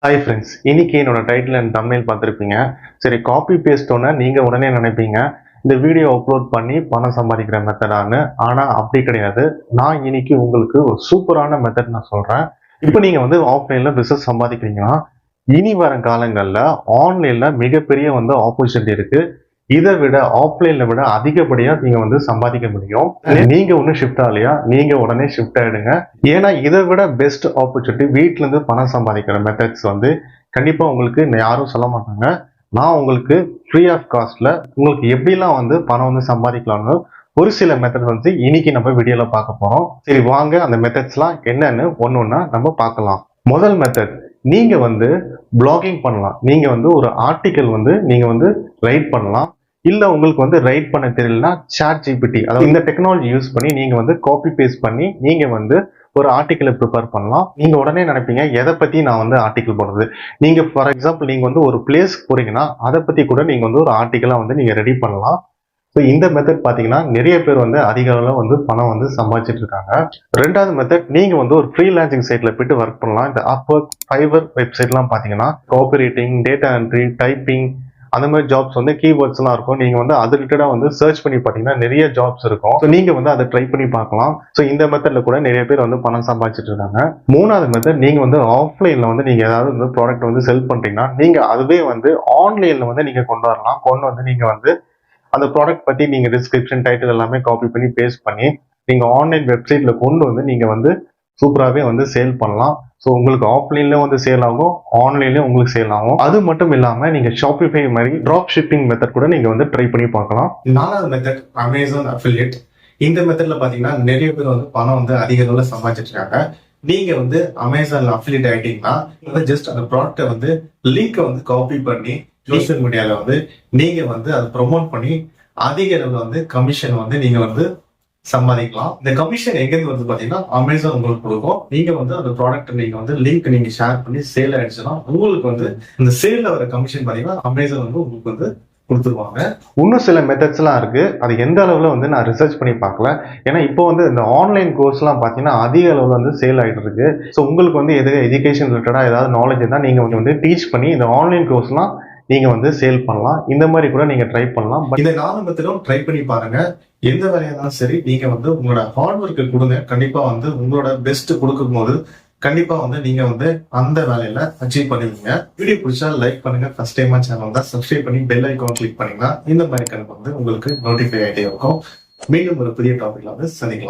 Hi friends, இன்னைக்கு என்னோட title and thumbnail பார்த்துருப்பீங்க. சரி, காப்பி பேஸ்ட்டோன்னு நீங்கள் உடனே நினைப்பீங்க இந்த வீடியோ அப்லோட் பண்ணி பணம் சம்பாதிக்கிற மெத்தடான்னு. ஆனால் அப்படி கிடையாது. நான் இன்னைக்கு உங்களுக்கு ஒரு சூப்பரான மெத்தட் நான் சொல்கிறேன். இப்போ நீங்கள் வந்து ஆஃப்லைனில் பிஸ்னஸ் சம்பாதிக்கிறீங்கன்னா இனி வர காலங்களில் ஆன்லைனில் மிகப்பெரிய வந்து ஆப்பர்ச்சுனிட்டி இருக்குது. இதை விட ஆஃப்லைனில் விட அதிகப்படியாக நீங்கள் வந்து சம்பாதிக்க முடியும். நீங்கள் ஒன்றும் ஷிஃப்ட் ஆகலையா, நீங்கள் உடனே ஷிஃப்ட் ஆகிடுங்க. ஏன்னா இதை விட பெஸ்ட் ஆப்பர்ச்சுனிட்டி வீட்டிலேருந்து பணம் சம்பாதிக்கிற மெத்தட்ஸ் வந்து கண்டிப்பாக உங்களுக்கு யாரும் சொல்ல மாட்டாங்க. நான் உங்களுக்கு ஃப்ரீ ஆஃப் காஸ்ட்டில் உங்களுக்கு எப்படிலாம் வந்து பணம் வந்து சம்பாதிக்கலாம்னு ஒரு சில மெத்தட் வந்து இன்னைக்கு நம்ம வீடியோவில் பார்க்க போகிறோம். சரி வாங்க, அந்த மெத்தட்ஸ்லாம் என்னன்னு ஒன்று ஒன்றா நம்ம பார்க்கலாம். முதல் மெத்தட், நீங்கள் வந்து பிளாகிங் பண்ணலாம். நீங்கள் வந்து ஒரு ஆர்டிக்கல் வந்து நீங்கள் வந்து ரைட் பண்ணலாம். இல்ல உங்களுக்கு வந்து ரைட் பண்ண தெரியலனா ChatGPT, அதாவது இந்த டெக்னாலஜி யூஸ் பண்ணி நீங்க வந்து காப்பி பேஸ்ட் பண்ணி நீங்க வந்து ஒரு ஆர்டிக்கலை ப்ரிப்பேர் பண்ணலாம். நீங்க உடனே நினைப்பீங்க எதை பத்தி நான் வந்து ஆர்டிக்கல் போடுறது. நீங்க ஃபார் எக்ஸாம்பிள் நீங்க வந்து ஒரு பிளேஸ் போறீங்கன்னா அதை பத்தி கூட நீங்க வந்து ஒரு ஆர்டிக்கலா வந்து நீங்க ரெடி பண்ணலாம். ஸோ இந்த மெத்தட் பார்த்தீங்கன்னா நிறைய பேர் வந்து அதிக அளவில் வந்து பணம் வந்து சம்பாதிச்சிட்டு இருக்காங்க. ரெண்டாவது மெத்தட், நீங்க வந்து ஒரு ஃப்ரீலான்சிங் சைட்ல போயிட்டு ஒர்க் பண்ணலாம். இந்த Upwork, Fiverr வெப்சைட்லாம் பார்த்தீங்கன்னா copy writing, data entry, typing அந்த மாதிரி ஜாப்ஸ் வந்து கீவேர்ட்ஸ்லாம் இருக்கும். நீங்க வந்து அது ரிலேட்டடாக வந்து சர்ச் பண்ணி பார்த்தீங்கன்னா நிறைய ஜாப்ஸ் இருக்கும். ஸோ நீங்க வந்து அதை ட்ரை பண்ணி பார்க்கலாம். ஸோ இந்த மெத்தட்ல கூட நிறைய பேர் வந்து பணம் சம்பாதிச்சிட்டு இருக்காங்க. மூணாவது மெத்தட், நீங்க வந்து ஆஃப்லைன்ல வந்து நீங்க ஏதாவது வந்து ப்ராடக்ட் வந்து செல் பண்றீங்கன்னா நீங்க அதுவே வந்து ஆன்லைன்ல வந்து நீங்க கொண்டு வரலாம். கொண்டு வந்து நீங்க வந்து அந்த ப்ராடக்ட் பத்தி நீங்க டிஸ்கிரிப்ஷன், டைட்டில் எல்லாமே காப்பி பண்ணி பேஸ்ட் பண்ணி நீங்க ஆன்லைன் வெப்சைட்ல கொண்டு வந்து நீங்க வந்து சூப்பராகவே வந்து சேல் பண்ணலாம். ஸோ உங்களுக்கு ஆஃப்லைன்லேயும் வந்து சேல் ஆகும், ஆன்லைன்லேயும் உங்களுக்கு சேல் ஆகும். அது மட்டும் இல்லாமல் நீங்கள் ஷாப்பிஃபை மாதிரி ட்ராப் ஷிப்பிங் மெத்தட் கூட நீங்கள் வந்து ட்ரை பண்ணி பார்க்கலாம். நாலாவது மெத்தட் அமேசான் அஃபிலியேட். இந்த மெத்தட்ல பார்த்தீங்கன்னா நிறைய பேர் வந்து பணம் வந்து அதிக அளவில் சம்பாதிச்சிட்டு இருக்காங்க. நீங்க வந்து அமேசான்ல அஃபிலியேட் ஆகிட்டீங்கன்னா ஜஸ்ட் அந்த ப்ராடக்ட்டை வந்து லிங்கை வந்து காப்பி பண்ணி சோசியல் மீடியாவில் வந்து நீங்க வந்து அதை ப்ரொமோட் பண்ணி அதிக அளவில் வந்து கமிஷன் வந்து நீங்க வந்து சம்பாதிக்கலாம். இந்த கமிஷன் எங்கேருந்து வந்து பாத்தீங்கன்னா அமேசான் உங்களுக்கு கொடுக்கும். நீங்க வந்து அந்த ப்ராடக்ட் நீங்க வந்து லிங்க் நீங்க ஷேர் பண்ணி சேல் ஆயிடுச்சுன்னா உங்களுக்கு வந்து இந்த சேல்ல வர கமிஷன் பாத்தீங்கன்னா அமேசான் வந்து உங்களுக்கு வந்து கொடுத்துருவாங்க. இன்னும் சில மெத்தட்ஸ் எல்லாம் இருக்கு. அது எந்த அளவுல வந்து நான் ரிசர்ச் பண்ணி பார்க்கல. ஏன்னா இப்போ வந்து இந்த ஆன்லைன் கோர்ஸ் எல்லாம் பாத்தீங்கன்னா அதிக அளவுல வந்து சேல் ஆகிட்டு இருக்கு. ஸோ உங்களுக்கு வந்து எஜுகேஷன் ரிலேட்டடா ஏதாவது நாலேஜ் இருந்தால் நீங்க வந்து டீச் பண்ணி இந்த ஆன்லைன் கோர்ஸ் எல்லாம் நீங்க வந்து சேல் பண்ணலாம். இந்த மாதிரி கூட நீங்க ட்ரை பண்ணலாம். இந்த 4 மெத்தடும் ட்ரை பண்ணி பாருங்க. எந்த வேலையா இருந்தாலும் சரி, நீங்க வந்து உங்களோட ஹார்ட் ஒர்க்கு கொடுங்க. கண்டிப்பா வந்து உங்களோட பெஸ்ட் கொடுக்கும் போது கண்டிப்பா வந்து நீங்க வந்து அந்த வேலையில அச்சீவ் பண்ணுவீங்க. வீடியோ பிடிச்சா லைக் பண்ணுங்க. ஃபர்ஸ்ட் டைமா சேனல் தான் சப்ஸ்கிரைப் பண்ணி பெல் ஐகான் கிளிக் பண்ணீங்கன்னா இந்த மாதிரி கணக்கு வந்து உங்களுக்கு நோட்டிஃபை ஆகிட்டே இருக்கும். மீண்டும் ஒரு புதிய டாபிக்ல வந்து சந்திக்கலாம்.